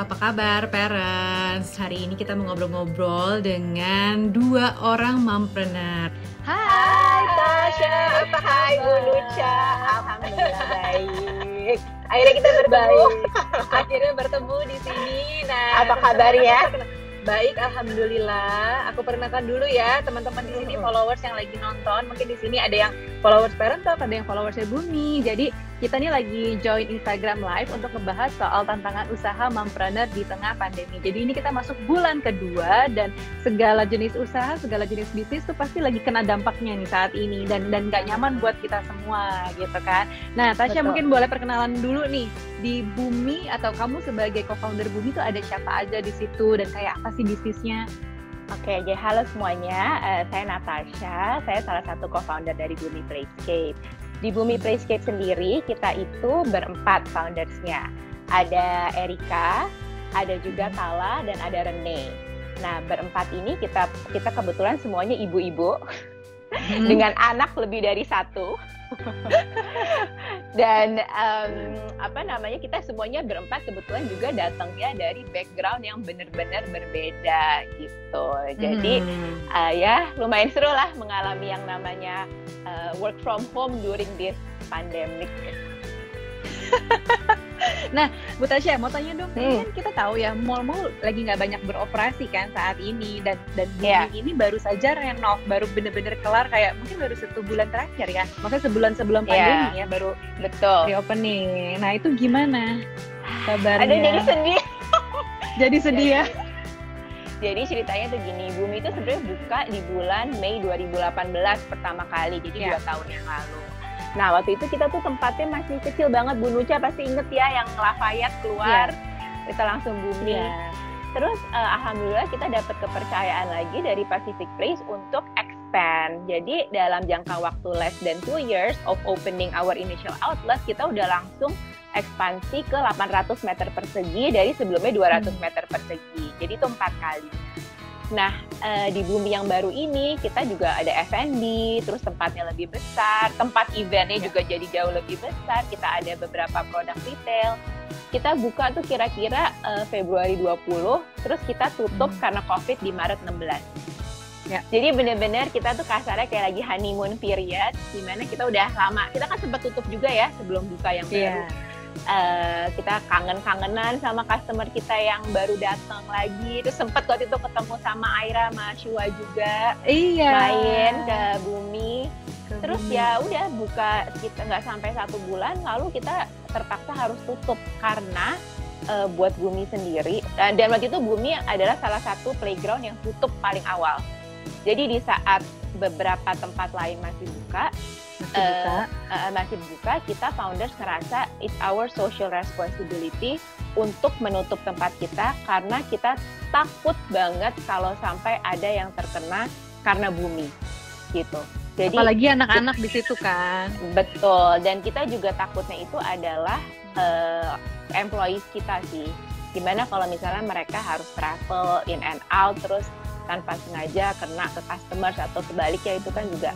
apa kabar parents? Hari ini kita mau ngobrol-ngobrol dengan dua orang mompreneur. Hai Tasya, apa hai Bu Nucha? Alhamdulillah baik. Akhirnya kita bertemu. Akhirnya bertemu di sini. Nah, Apa kabarnya? Baik, alhamdulillah. Aku perkenalkan dulu ya teman-teman di sini followers yang lagi nonton. Mungkin di sini ada yang followers Parent Talk, ada yang followersnya Bumi. Jadi kita nih lagi join Instagram Live untuk ngebahas soal tantangan usaha mompreneur di tengah pandemi. Jadi ini kita masuk bulan kedua dan segala jenis usaha, segala jenis bisnis tuh pasti lagi kena dampaknya nih saat ini dan nggak nyaman buat kita semua gitu kan. Nah, Tasya mungkin boleh perkenalan dulu nih di Bumi atau kamu sebagai co-founder Bumi tuh ada siapa aja di situ dan kayak apa sih bisnisnya? Oke, jadi halo semuanya. Saya Natasha, saya salah satu co-founder dari Bumi Playscape. Di Bumi Playscape sendiri kita itu berempat foundersnya. Ada Erika, ada juga Kala, dan ada Rene. Nah, berempat ini kita kebetulan semuanya ibu-ibu dengan anak lebih dari satu. Dan kita semuanya berempat kebetulan juga datangnya dari background yang benar-benar berbeda gitu. Jadi ya lumayan seru lah mengalami yang namanya work from home during this pandemic. Nah, Bu Tasya mau tanya dong, kan kita tahu ya mall-mall lagi nggak banyak beroperasi kan saat ini dan Bumi ini baru saja renov, baru bener-bener kelar kayak mungkin baru 1 bulan terakhir ya, maksudnya sebulan sebelum pandemi ya baru reopening. Nah itu gimana kabarnya? Ada jadi sedih. Jadi sedih ya. Jadi ceritanya tuh gini, Bumi itu sebenarnya buka di bulan Mei 2018 pertama kali, jadi 2 tahun yang lalu. Nah, waktu itu kita tuh tempatnya masih kecil banget. Bu Nucha pasti inget ya yang Lafayette keluar, kita langsung Bumi. Terus alhamdulillah kita dapat kepercayaan lagi dari Pacific Place untuk expand. Jadi dalam jangka waktu less than 2 years of opening our initial outlet, kita udah langsung ekspansi ke 800 meter persegi dari sebelumnya 200 meter persegi. Jadi itu 4 kali. Nah, di Bumi yang baru ini kita juga ada F&B, terus tempatnya lebih besar, tempat eventnya juga jadi jauh lebih besar, kita ada beberapa produk retail. Kita buka tuh kira-kira Februari 20, terus kita tutup karena COVID di Maret 16. Ya. Jadi benar-benar kita tuh kasarnya kayak lagi honeymoon period, di mana kita udah lama, kita kan sempat tutup juga ya sebelum buka yang baru. Kita kangen-kangenan sama customer kita yang baru datang lagi. Terus sempat waktu itu ketemu sama Aira sama Shua juga, main ke Bumi. Terus ya udah buka kita nggak sampai 1 bulan, lalu kita terpaksa harus tutup karena buat Bumi sendiri. Dan waktu itu Bumi adalah salah satu playground yang tutup paling awal. Jadi di saat beberapa tempat lain masih buka, kita founders ngerasa it's our social responsibility untuk menutup tempat kita karena kita takut banget kalau sampai ada yang terkena karena Bumi gitu. Jadi apalagi anak-anak di situ kan. Betul, dan kita juga takutnya itu adalah employees kita sih. Gimana kalau misalnya mereka harus travel in and out terus tanpa sengaja kena ke customers atau sebaliknya, itu kan juga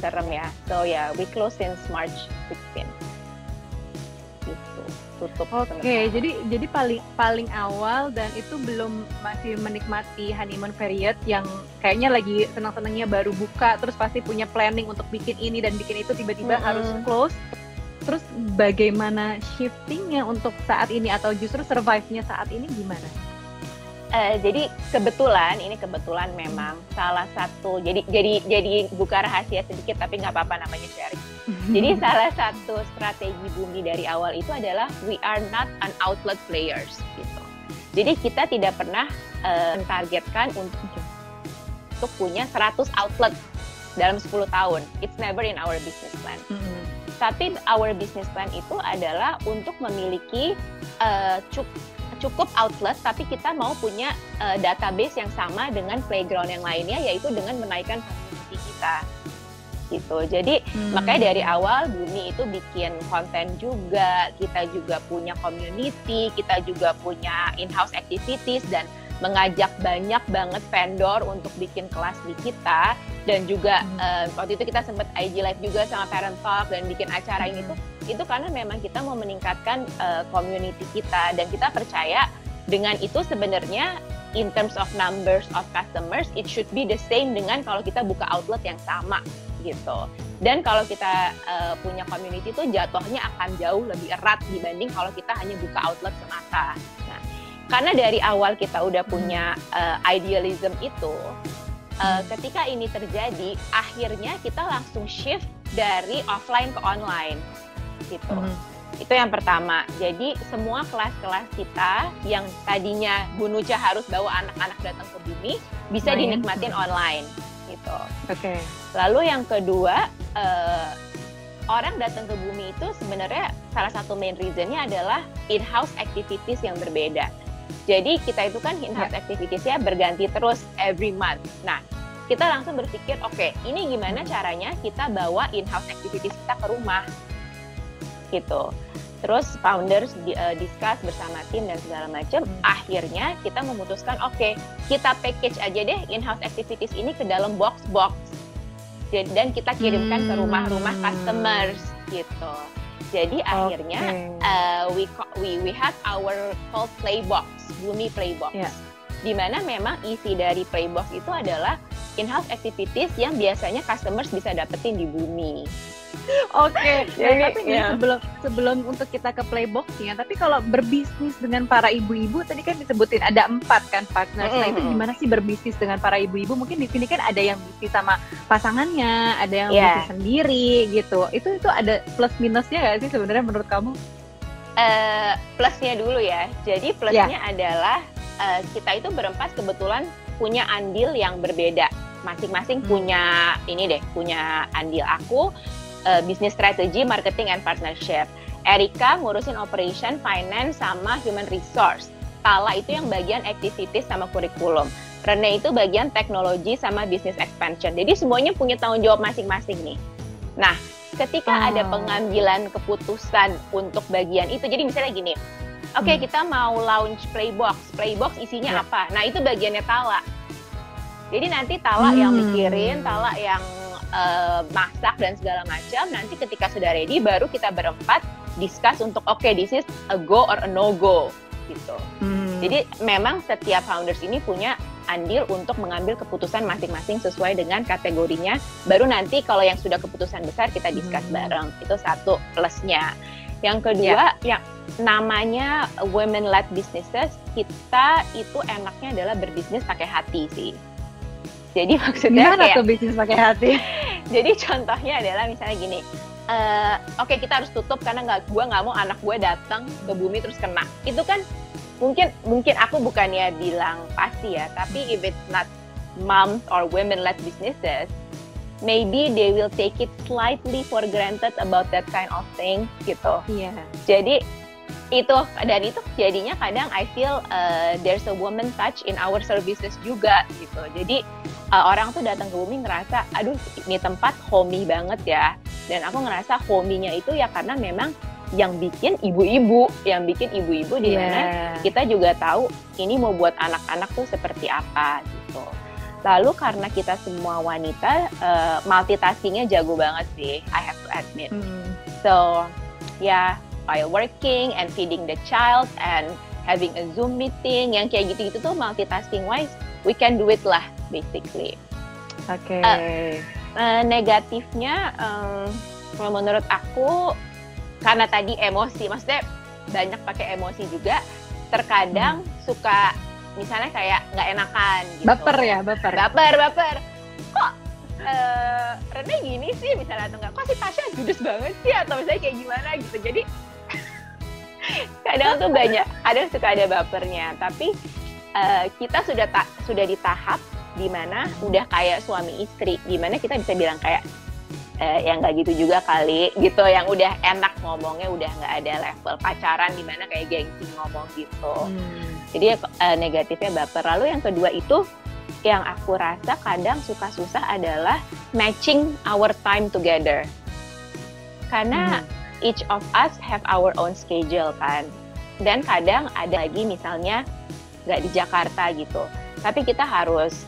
serem ya. So we close since March 16. Gitu, tutup. Oke, jadi paling awal dan itu belum masih menikmati honeymoon period yang kayaknya lagi senang-senangnya baru buka, terus pasti punya planning untuk bikin ini dan bikin itu, tiba-tiba harus close. Terus bagaimana shiftingnya untuk saat ini atau justru survive-nya saat ini gimana? Jadi kebetulan memang salah satu, jadi buka rahasia sedikit tapi nggak apa-apa, namanya sharing. Jadi salah satu strategi Bumi dari awal itu adalah we are not an outlet players gitu. Jadi kita tidak pernah mentargetkan untuk punya 100 outlet dalam 10 tahun. It's never in our business plan. Tapi our business plan itu adalah untuk memiliki cukup outlet, tapi kita mau punya database yang sama dengan playground yang lainnya, yaitu dengan menaikkan community kita gitu. Jadi makanya dari awal Bumi itu bikin konten juga, kita juga punya community, kita juga punya in-house activities dan mengajak banyak banget vendor untuk bikin kelas di kita. Dan juga waktu itu kita sempat IG Live juga sama Parent Talk dan bikin acara ini tuh, itu karena memang kita mau meningkatkan community kita dan kita percaya dengan itu sebenarnya in terms of numbers of customers, it should be the same dengan kalau kita buka outlet yang sama gitu. Dan kalau kita punya community itu jatuhnya akan jauh lebih erat dibanding kalau kita hanya buka outlet semata. Nah, karena dari awal kita udah punya idealism itu, ketika ini terjadi, akhirnya kita langsung shift dari offline ke online gitu. Itu yang pertama. Jadi semua kelas-kelas kita yang tadinya Bu Nucha harus bawa anak-anak datang ke Bumi bisa dinikmatin online gitu. Oke. Lalu yang kedua, orang datang ke Bumi itu sebenarnya salah satu main reasonnya adalah in-house activities yang berbeda. Jadi kita itu kan in-house activities-nya berganti terus every month. Nah, kita langsung berpikir, oke, ini gimana caranya kita bawa in-house activities kita ke rumah gitu. Terus founders discuss bersama tim dan segala macam. Akhirnya kita memutuskan, oke, kita package aja deh in-house activities ini ke dalam box-box. Dan kita kirimkan ke rumah-rumah customers gitu. Jadi akhirnya we have our called Playbox, Bumi Playbox. Di mana memang isi dari Playbox itu adalah in-house activities yang biasanya customers bisa dapetin di Bumi. Oke, tapi sebelum untuk kita ke Playbox-nya, tapi kalau berbisnis dengan para ibu-ibu, tadi kan disebutin ada 4 kan partners. Nah itu gimana sih berbisnis dengan para ibu-ibu? Mungkin di sini kan ada yang bisnis sama pasangannya, ada yang bisnis sendiri gitu. Itu ada plus minusnya nggak sih sebenarnya menurut kamu? Plusnya dulu ya. Jadi plusnya adalah kita itu berempat kebetulan punya andil yang berbeda. Masing-masing punya punya andil. Aku business strategy, marketing and partnership. Erika ngurusin operation, finance sama human resource. Tala itu yang bagian activities sama kurikulum. Rene itu bagian teknologi sama business expansion. Jadi semuanya punya tanggung jawab masing-masing nih. Nah, ketika ada pengambilan keputusan untuk bagian itu, jadi misalnya gini, oke, kita mau launch Playbox. Playbox isinya apa? Nah, itu bagiannya Tala. Jadi nanti Tala yang mikirin, Tala yang masak dan segala macam. Nanti ketika sudah ready, baru kita berempat discuss untuk this is a go or a no go gitu. Jadi memang setiap founders ini punya andil untuk mengambil keputusan masing-masing sesuai dengan kategorinya. Baru nanti kalau yang sudah keputusan besar kita discuss bareng. Itu satu plusnya. Yang kedua, yang namanya women-led businesses, kita itu enaknya adalah berbisnis pakai hati sih. Jadi maksudnya gimana tuh bisnis pakai hati? Jadi contohnya adalah misalnya gini, kita harus tutup karena gue nggak mau anak gue datang ke Bumi terus kena. Itu kan mungkin aku bukannya bilang pasti ya, tapi if it's not moms or women-led businesses, maybe they will take it slightly for granted about that kind of thing gitu. Jadi itu jadinya kadang I feel there's a woman touch in our services juga gitu. Jadi orang tuh datang ke Bumi ngerasa, aduh ini tempat homey banget ya. Dan aku ngerasa homey-nya itu ya karena memang yang bikin ibu-ibu di mana kita juga tahu ini mau buat anak-anak tuh seperti apa gitu. Lalu karena kita semua wanita, multitaskingnya jago banget sih, I have to admit. So while working and feeding the child and having a Zoom meeting, yang kayak gitu-gitu tuh multitasking wise, we can do it lah basically. Negatifnya, kalau menurut aku karena tadi emosi, maksudnya banyak pakai emosi juga, terkadang suka misalnya kayak nggak enakan gitu. Baper. Kok Rene gini sih misalnya, atau nggak, kok si Tasya judes banget sih, atau misalnya kayak gimana gitu. Jadi kadang tuh kadang suka ada bapernya. Tapi kita sudah di tahap dimana udah kayak suami istri, dimana kita bisa bilang kayak yang nggak gitu juga kali gitu, yang udah enak ngomongnya, udah nggak ada level pacaran dimana kayak gengsi ngomong gitu. Jadi negatifnya baper. Lalu yang kedua itu yang aku rasa kadang suka susah adalah matching our time together, karena each of us have our own schedule kan, dan kadang ada lagi misalnya nggak di Jakarta gitu, tapi kita harus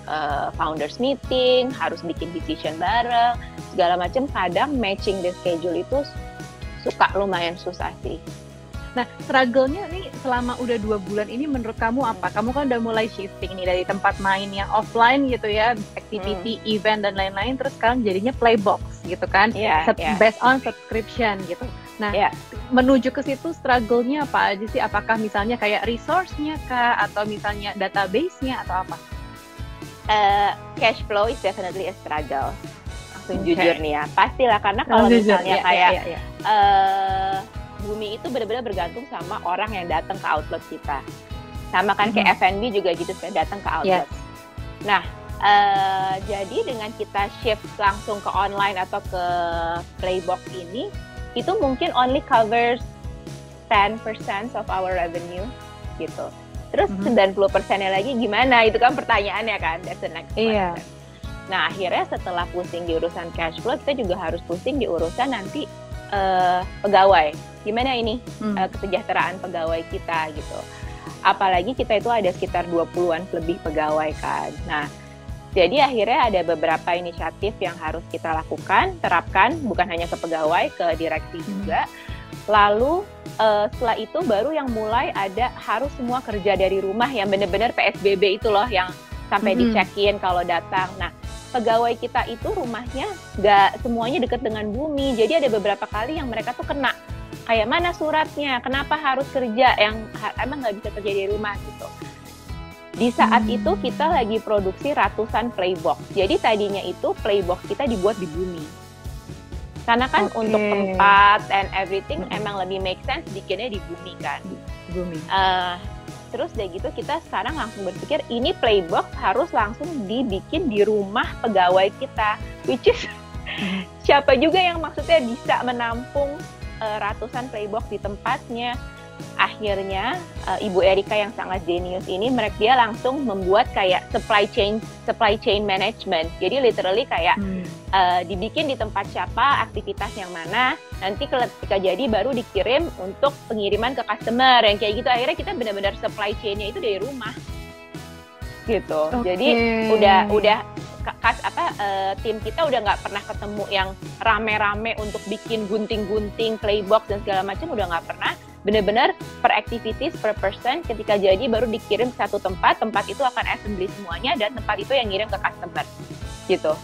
founders meeting, harus bikin decision bareng, segala macam. Kadang matching the schedule itu suka lumayan susah sih. Nah, struggle-nya nih selama udah 2 bulan ini menurut kamu apa? Kamu kan udah mulai shifting nih dari tempat main yang offline gitu ya, activity, event dan lain-lain, terus sekarang jadinya Playbox gitu kan, based on subscription gitu. Nah, menuju ke situ struggle-nya apa aja sih? Apakah misalnya kayak resource-nya kah, atau misalnya database-nya atau apa? Cash flow is definitely a struggle. Langsung jujur nih ya, pastilah karena kalau misalnya kayak Bumi itu benar-benar bergantung sama orang yang datang ke outlet kita. Sama kan kayak F&B juga gitu, datang ke outlet. Nah, jadi dengan kita shift langsung ke online atau ke Playbox ini, itu mungkin only covers 10% of our revenue gitu. Terus 90%-nya lagi gimana? Itu kan pertanyaannya kan, that's the next question. Nah, akhirnya setelah pusing di urusan cash flow, kita juga harus pusing di urusan nanti pegawai. Gimana ini kesejahteraan pegawai kita gitu. Apalagi kita itu ada sekitar 20-an lebih pegawai kan. Nah, jadi akhirnya ada beberapa inisiatif yang harus kita lakukan, terapkan, bukan hanya ke pegawai, ke direksi juga. Lalu setelah itu baru yang mulai ada harus semua kerja dari rumah yang benar-benar PSBB itu loh, yang sampai di-check-in kalau datang. Nah, pegawai kita itu rumahnya nggak semuanya dekat dengan Bumi, jadi ada beberapa kali yang mereka tuh kena. Kayak mana suratnya, kenapa harus kerja, yang emang nggak bisa kerja di rumah gitu. Di saat itu kita lagi produksi ratusan Playbox, jadi tadinya itu Playbox kita dibuat di Bumi. Karena kan untuk tempat and everything emang lebih make sense bikinnya di Bumi kan. Bumi. Terus dari gitu kita sekarang langsung berpikir ini Playbox harus langsung dibikin di rumah pegawai kita, which is siapa juga yang maksudnya bisa menampung ratusan Playbox di tempatnya. Akhirnya Ibu Erika yang sangat jenius ini, dia langsung membuat kayak supply chain management. Jadi literally kayak dibikin di tempat siapa, aktivitas yang mana, nanti ketika jadi baru dikirim untuk pengiriman ke customer yang kayak gitu. Akhirnya kita benar-benar supply chain-nya itu dari rumah gitu. Jadi udah tim kita udah nggak pernah ketemu yang rame-rame untuk bikin gunting-gunting Playbox dan segala macam, udah nggak pernah. Benar-benar per activities per person, ketika jadi baru dikirim ke satu tempat itu akan assembly semuanya dan tempat itu yang ngirim ke customer gitu.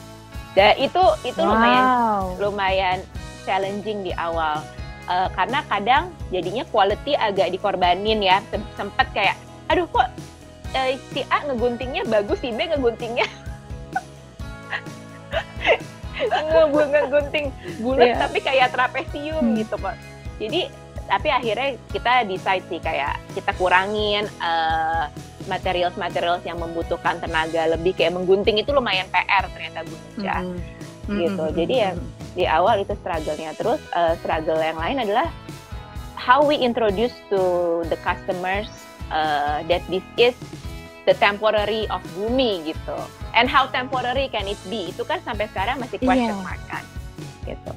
Dan itu lumayan challenging di awal karena kadang jadinya quality agak dikorbanin ya. Sempet kayak aduh kok si A ngeguntingnya bagus, si B ngeguntingnya ngegunting bulat tapi kayak trapesium gitu kok. Jadi tapi akhirnya kita decide sih kayak kita kurangin materials yang membutuhkan tenaga lebih, kayak menggunting itu lumayan PR ternyata Bu Nucha gitu. Jadi ya di awal itu struggle-nya. Terus struggle yang lain adalah how we introduce to the customers that this is the temporary of Bumi gitu. And how temporary can it be? Itu kan sampai sekarang masih question mark kan gitu.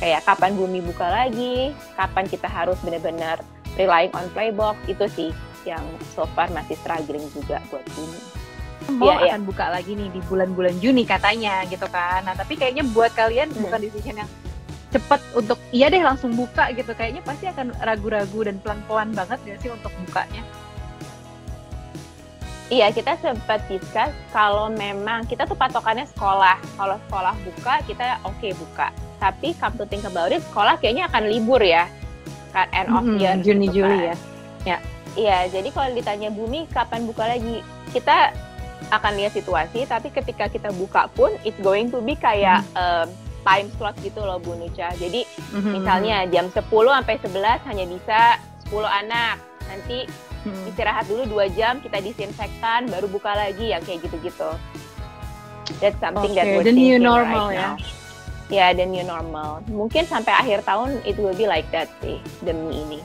Kayak kapan Bumi buka lagi, kapan kita harus benar-benar relying on Playbox, itu sih yang so far masih struggling juga buat Bumi. Akan buka lagi nih di bulan-bulan Juni katanya gitu kan. Nah tapi kayaknya buat kalian bukan decision yang cepat untuk iya deh langsung buka gitu. Kayaknya pasti akan ragu-ragu dan pelan-pelan banget gak sih untuk bukanya? Iya, kita sempat discuss kalau memang kita tuh patokannya sekolah. Kalau sekolah buka, kita oke buka. Tapi come to think about it, sekolah kayaknya akan libur ya. Kan end of year Juni gitu Juli kan. Ya. Iya, jadi kalau ditanya Bumi kapan buka lagi, kita akan lihat situasi. Tapi ketika kita buka pun, it's going to be kayak time slot gitu loh Bu Nucha. Jadi misalnya jam 10 sampai 11 hanya bisa 10 anak. Nanti istirahat dulu 2 jam, kita disinfektan, baru buka lagi, ya kayak gitu-gitu. That's something that we're thinking normal, right now. Ya, the new normal. Mungkin sampai akhir tahun it will be like that sih, demi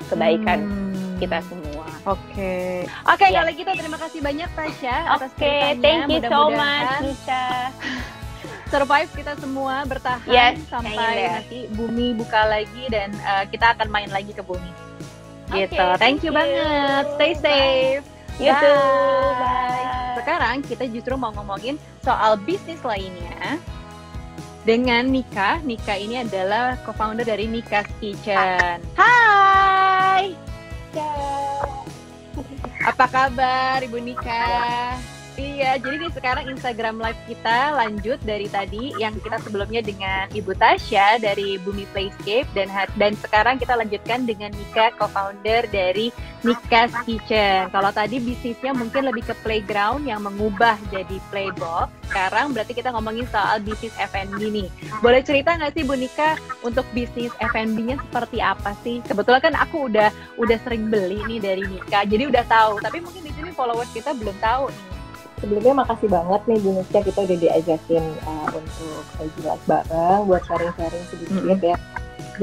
kebaikan kita semua. Oke, kalau gitu terima kasih banyak Tasya atas ceritanya. Thank you so much, Nucha. Survive kita semua, bertahan sampai nanti Bumi buka lagi dan kita akan main lagi ke Bumi. Gitu. Thank you banget. Stay safe. You too. Bye. Sekarang kita justru mau ngomongin soal bisnis lainnya dengan Nika. Nika ini adalah co-founder dari Nika's Kitchen. Hai. Apa kabar Ibu Nika? Iya, jadi nih sekarang Instagram Live kita lanjut dari tadi yang kita sebelumnya dengan Ibu Tasya dari Bumi Playscape dan sekarang kita lanjutkan dengan Nika, co-founder dari Nika's Kitchen. Kalau tadi bisnisnya mungkin lebih ke playground yang mengubah jadi playbox. Sekarang berarti kita ngomongin soal bisnis F&B nih. Boleh cerita nggak sih Bu Nika untuk bisnis F&B-nya seperti apa sih? Kebetulan kan aku udah sering beli nih dari Nika, jadi udah tahu. Tapi mungkin di sini followers kita belum tahu nih. Sebelumnya makasih banget nih Bu Nucia, kita udah diajakin untuk jelas bareng buat sharing-sharing sedikit ya.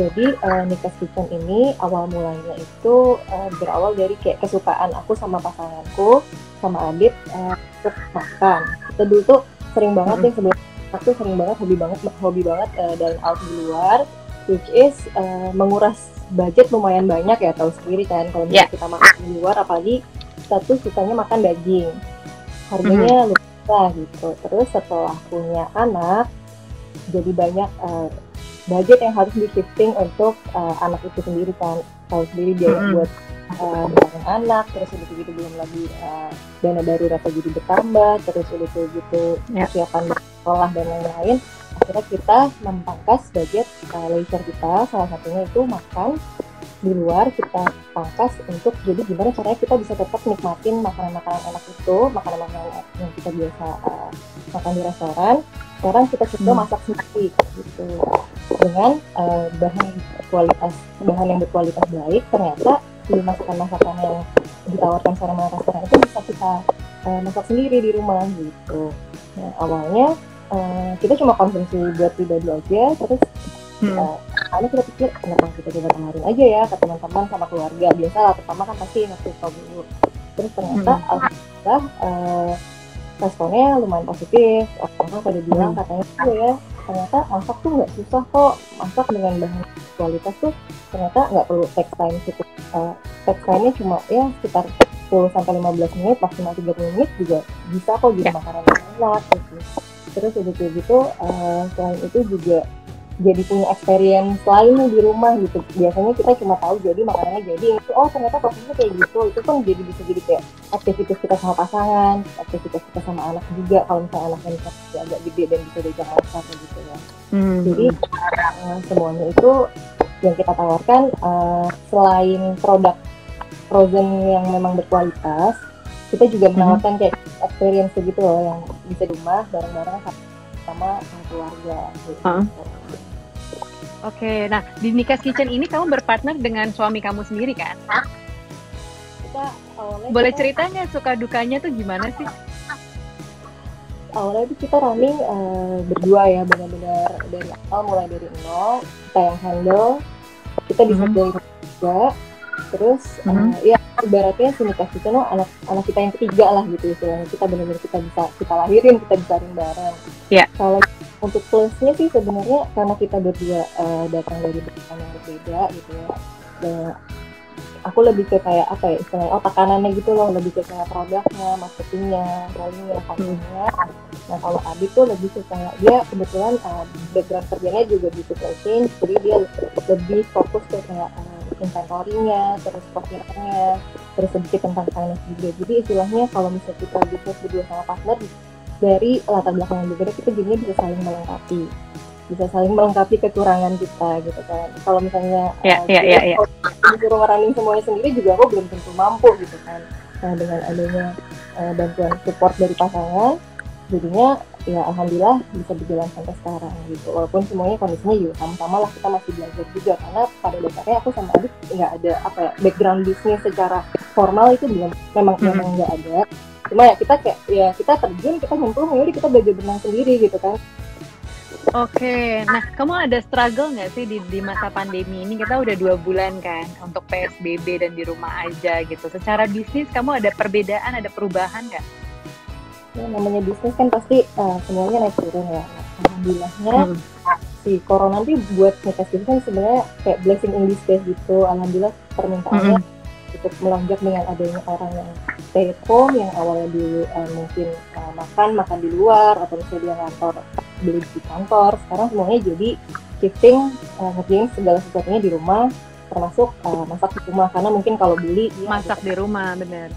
Jadi Nika's Kitchen ini awal mulanya itu berawal dari kayak kesukaan aku sama pasanganku sama Adit untuk makan. Kita dulu tuh sering banget ya sebelum aku sering banget hobi banget dine out di luar, which is menguras budget lumayan banyak ya, tahu sendiri kan kalau misalnya kita makan di luar, apalagi kita tuh sukanya makan daging. Harganya lumayan gitu. Terus setelah punya anak, jadi banyak budget yang harus di-shifting untuk anak itu sendiri kan. Tahu sendiri biaya buat barang anak, terus udah gitu belum lagi dana darurat jadi bertambah, terus udah gitu persiapan sekolah dan lain-lain. Akhirnya kita memangkas budget leisure kita, salah satunya itu makan di luar. Kita pangkas untuk jadi gimana caranya kita bisa tetap nikmatin makanan-makanan enak itu, makanan-makanan yang kita biasa makan di restoran. Sekarang kita coba masak sendiri gitu dengan bahan yang berkualitas baik. Ternyata di masakan-masakan yang ditawarkan sama restoran itu bisa kita masak sendiri di rumah gitu. Nah, awalnya kita cuma konsumsi buat pribadi aja, terus karena kita pikir kenapa kita coba tawarin aja ya ke teman-teman sama keluarga. Biasalah pertama kan pasti ngasih tau dulu. Terus ternyata alhamdulillah responnya lumayan positif. Orang pada bilang katanya tuh ya, ternyata masak tuh nggak susah kok. Masak dengan bahan kualitas tuh ternyata nggak perlu take time cukup. Take time-nya cuma ya sekitar 10-15 menit, maksimal 30 menit juga bisa kok jadi makanan yang enak gitu. Terus udah kayak gitu, selain itu juga jadi punya experience lain di rumah gitu. Biasanya kita cuma tahu jadi makanannya jadi itu, oh ternyata prosesnya kayak gitu. Itu kan jadi bisa jadi kayak aktivitas kita sama pasangan, aktivitas kita sama anak juga. Kalau misalnya anaknya misalnya agak gede dan bisa diajak masak gitu ya. Jadi semuanya itu yang kita tawarkan selain produk frozen yang memang berkualitas, kita juga menawarkan kayak experience gitu loh yang bisa di rumah bareng-bareng sama keluarga gitu. Oke, nah di Nika's Kitchen ini kamu berpartner dengan suami kamu sendiri kan? Boleh ceritanya suka dukanya tuh gimana sih? Awalnya itu kita running berdua ya, benar-benar dari awal, mulai dari nol, kita yang handle, kita bisa dari juga, terus ya ibaratnya si Nika's Kitchen anak kita yang ketiga lah gitu istilahnya. Kita benar-benar kita lahirin, kita besarin bareng. Kalau untuk plusnya sih sebenarnya karena kita berdua datang dari background yang berbeda gitu ya. Dan aku lebih ke kayak apa ya istilahnya tekanannya gitu loh, lebih ke kayak produknya, marketingnya, brandingnya, kontennya. Nah kalau Adit tuh lebih ke kayak dia kebetulan background kerjanya juga di supply chain, jadi dia lebih fokus ke kayak inventory-nya, terus procurement-nya, terus sedikit tentang finance juga. Jadi istilahnya kalau misalnya kita bisnis berdua sama partner dari latar belakang yang berbeda, kita jadinya bisa saling melengkapi kekurangan kita gitu kan. Kalau misalnya disuruh ngerunning semuanya sendiri juga aku belum tentu mampu gitu kan. Nah dengan adanya bantuan support dari pasangan, jadinya ya alhamdulillah bisa berjalan sampai sekarang gitu. Walaupun semuanya kondisinya juga sama-sama lah, kita masih belajar juga karena pada dasarnya aku sama Adit nggak ada background bisnis secara formal itu memang nggak ada. Cuma ya kita terjun, kita nyemplung, ya kita belajar berenang sendiri gitu kan. Oke, nah kamu ada struggle nggak sih di masa pandemi ini? Kita udah 2 bulan kan untuk PSBB dan di rumah aja gitu. Secara bisnis kamu ada perbedaan, ada perubahan nggak? Ya, namanya bisnis kan pasti semuanya naik turun ya. Alhamdulillahnya si corona nanti buat Nika's Kitchen kan sebenarnya kayak blessing in disguise gitu. Alhamdulillah permintaannya cukup melonjak dengan adanya orang yang stay at home, yang awalnya dulu mungkin makan di luar atau misalnya dia ngantor beli di kantor. Sekarang semuanya jadi shifting ngerjain segala sesuatunya di rumah, termasuk masak di rumah karena mungkin kalau beli masak di rumah bener.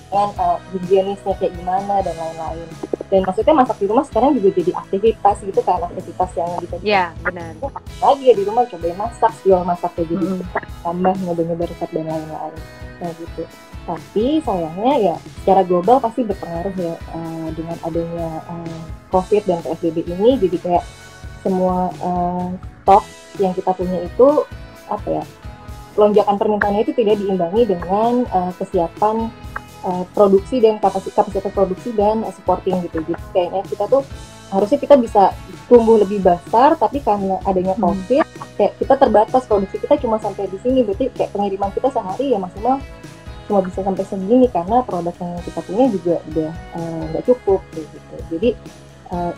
dengan higienisnya kayak gimana dan lain-lain. Dan maksudnya masak di rumah sekarang juga jadi aktivitas gitu kan, aktivitas yang bisa benar. lagi ya di rumah, cobain masak, skill masaknya jadi tambah nyoba-nyoba resep dan lain-lain. Nah gitu. Tapi sayangnya ya secara global pasti berpengaruh ya dengan adanya COVID dan PSBB ini, jadi kayak semua stok yang kita punya itu lonjakan permintaannya itu tidak diimbangi dengan kesiapan produksi dan kapasitas produksi dan supporting gitu. Jadi kayaknya kita tuh harusnya kita bisa tumbuh lebih besar, tapi karena adanya COVID kayak kita terbatas, produksi kita cuma sampai di sini, berarti kayak pengiriman kita sehari ya maksimal cuma bisa sampai segini karena produk yang kita punya juga udah nggak cukup gitu. Jadi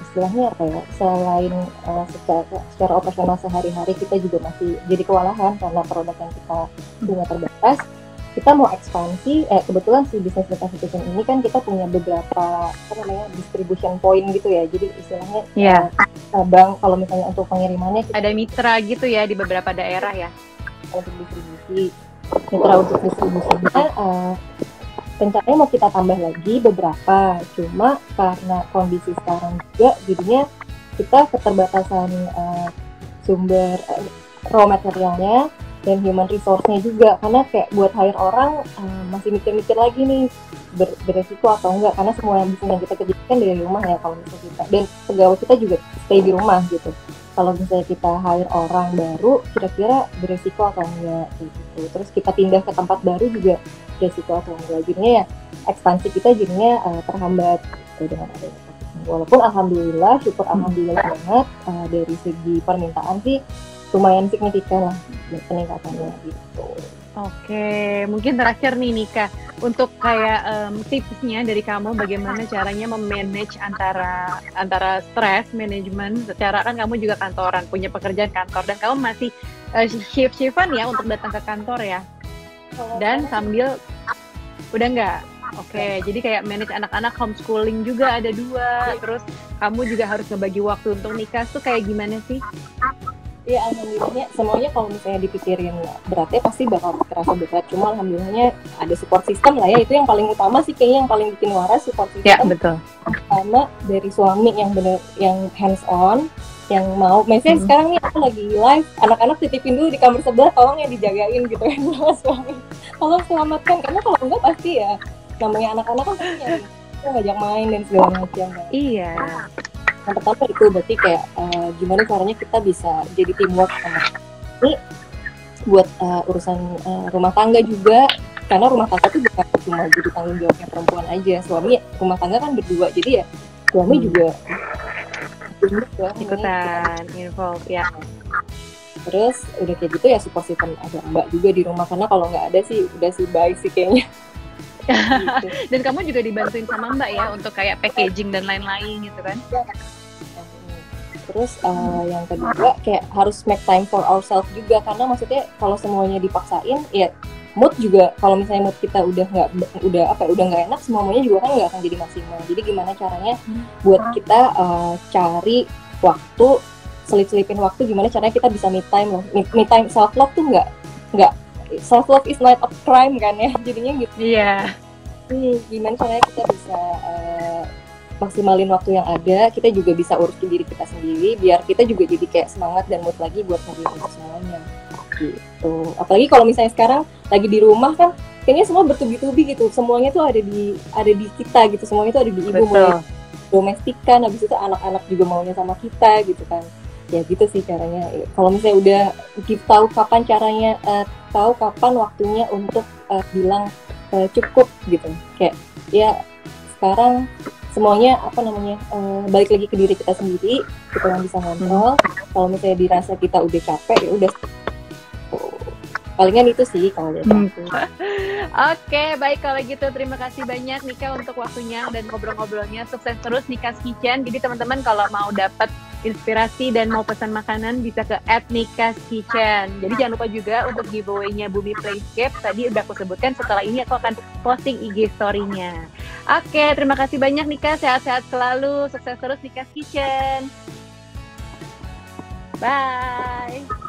istilahnya selain secara operasional sehari-hari kita juga masih jadi kewalahan karena produk yang kita punya terbatas. Kita mau ekspansi, kebetulan si Business Data Solution ini kan kita punya beberapa distribution point gitu ya. Jadi istilahnya bank kalau misalnya untuk pengirimannya ada mitra gitu ya di beberapa daerah ya. Untuk distribusi, mitra untuk distribusinya rencananya mau kita tambah lagi beberapa. Cuma karena kondisi sekarang juga jadinya kita keterbatasan sumber raw materialnya dan human resource-nya juga, karena kayak buat hire orang masih mikir-mikir lagi nih beresiko atau enggak, karena semua bisnis yang kita kerjakan dari rumah ya kalau misalnya kita, dan pegawai kita juga stay di rumah gitu. Kalau misalnya kita hire orang baru kira-kira beresiko atau enggak gitu. Terus kita pindah ke tempat baru juga beresiko atau enggak, jadinya ya ekspansi kita jadinya terhambat gitu dengan adanya. Walaupun alhamdulillah, syukur alhamdulillah banget dari segi permintaan sih lumayan signifikan lah peningkatannya gitu. Oke, mungkin terakhir nih Nika, untuk kayak tipsnya dari kamu bagaimana caranya memanage antara stres manajemen, secara kan kamu juga kantoran, punya pekerjaan kantor dan kamu masih shift-shiftan ya untuk datang ke kantor ya, dan sambil udah enggak. Oke, jadi kayak manage anak-anak, homeschooling juga ada 2, terus kamu juga harus ngebagi waktu untuk nikah tuh kayak gimana sih? Ya alhamdulillahnya semuanya kalau misalnya dipikirin beratnya pasti bakal terasa berat, cuma alhamdulillahnya ada support system lah ya, itu yang paling utama sih kayaknya, yang paling bikin waras support system. Ya betul. Sama dari suami yang bener, yang hands on, yang mau, misalnya sekarang nih aku lagi live, anak-anak titipin dulu di kamar sebelah, tolong ya dijagain gitu ya sama suami, tolong selamatkan, karena kalau enggak pasti ya namanya anak-anak kan pasti nyari, ngajak main dan segala macam kan. Iya. Yang pertama itu berarti kayak gimana caranya kita bisa jadi teamwork sama ini buat urusan rumah tangga juga, karena rumah tangga tuh bukan cuma jadi tanggung jawabnya perempuan aja, suami rumah tangga kan berdua, jadi ya suami juga ikutan involve ya. Terus udah kayak gitu ya support system ada mbak juga di rumah, karena kalau nggak ada sih udah sih bye sih kayaknya. Gitu. Dan kamu juga dibantuin sama mbak ya untuk kayak packaging dan lain-lain gitu kan? Terus yang kedua kayak harus make time for ourselves juga, karena maksudnya kalau semuanya dipaksain ya mood juga, kalau misalnya mood kita udah nggak enak, semuanya juga kan nggak akan jadi maksimal. Jadi gimana caranya buat kita cari waktu, selip-selipin waktu, gimana caranya kita bisa me time loh. Me time, self love tuh nggak self love is not a crime kan ya, jadinya gitu. Iya. Gimana caranya kita bisa maksimalin waktu yang ada, kita juga bisa urusin diri kita sendiri, biar kita juga jadi kayak semangat dan mood lagi buat ngerjain itu semuanya gitu. Apalagi kalau misalnya sekarang lagi di rumah kan kayaknya semua bertubi-tubi gitu, semuanya tuh ada di kita gitu, semuanya tuh ada di ibu, mulai domestikan, habis itu anak-anak juga maunya sama kita gitu kan. Ya gitu sih caranya. Kalau misalnya udah tahu kapan caranya, tahu kapan waktunya untuk bilang cukup gitu, kayak ya sekarang semuanya balik lagi ke diri kita sendiri, kita yang bisa ngontrol. Kalau misalnya dirasa kita udah capek ya udah, palingan itu sih kalau dari aku. Oke, baik kalau gitu terima kasih banyak Nika untuk waktunya dan ngobrol-ngobrolnya. Sukses terus Nika's Kitchen. Jadi teman-teman kalau mau dapat inspirasi dan mau pesan makanan bisa ke @Nika's Kitchen. Jadi jangan lupa juga untuk giveaway-nya Bumi Playscape. Tadi udah aku sebutkan, setelah ini aku akan posting IG story-nya. Oke, terima kasih banyak Nika. Sehat-sehat selalu. Sukses terus Nika's Kitchen. Bye.